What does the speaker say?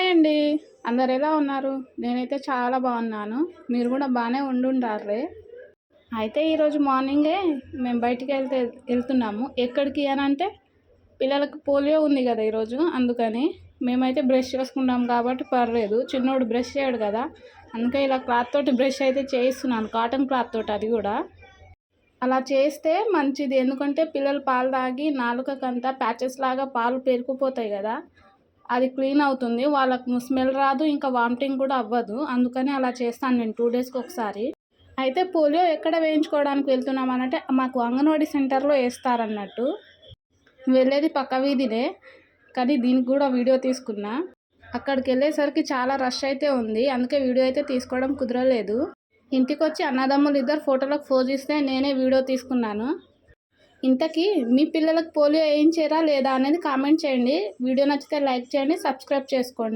Hi అండి. అందరు ఎలా ఉన్నారు? నేనైతే చాలా బాగున్నాను. మీరు కూడా బాగానే ఉండుంటారులే. అయితే ఈరోజు మార్నింగే మేము బయటికి వెళ్తున్నాము. ఎక్కడికి అని అంటే పిల్లలకు పోలియో ఉంది కదా ఈరోజు, అందుకని మేమైతే బ్రష్ చేసుకుంటాం కాబట్టి పర్లేదు. చిన్నోడు బ్రష్ చేయడు కదా, అందుకే ఇలా క్లాత్ తోటి బ్రష్ అయితే చేయిస్తున్నాను, కాటన్ క్లాత్ తోటి. అది కూడా అలా చేస్తే మంచిది, ఎందుకంటే పిల్లలు పాలు తాగి నాలుకకంతా ప్యాచెస్ లాగా పాలు పేరుకుపోతాయి కదా, అది క్లీన్ అవుతుంది. వాళ్ళకు స్మెల్ రాదు, ఇంకా వామిటింగ్ కూడా అవ్వదు. అందుకని అలా చేస్తాను నేను 2 డేస్కి ఒకసారి. అయితే పోలియో ఎక్కడ వేయించుకోవడానికి వెళ్తున్నాం అనంటే మాకు అంగన్వాడీ సెంటర్లో వేస్తారన్నట్టు. వెళ్ళేది పక్క వీధినే, కానీ దీనికి కూడా వీడియో తీసుకున్నా. అక్కడికి వెళ్ళేసరికి చాలా రష్ అయితే ఉంది, అందుకే వీడియో అయితే తీసుకోవడం కుదరలేదు. ఇంటికి వచ్చి అన్నదమ్ములు ఇద్దరు ఫోటోలకు పోజ్ ఇస్తే నేనే వీడియో తీసుకున్నాను. ఇంతకీ మీ పిల్లలకు పోలియో వేయించారా లేదా అనేది కామెంట్ చేయండి. వీడియో నచ్చితే లైక్ చేయండి, సబ్స్క్రైబ్ చేసుకోండి.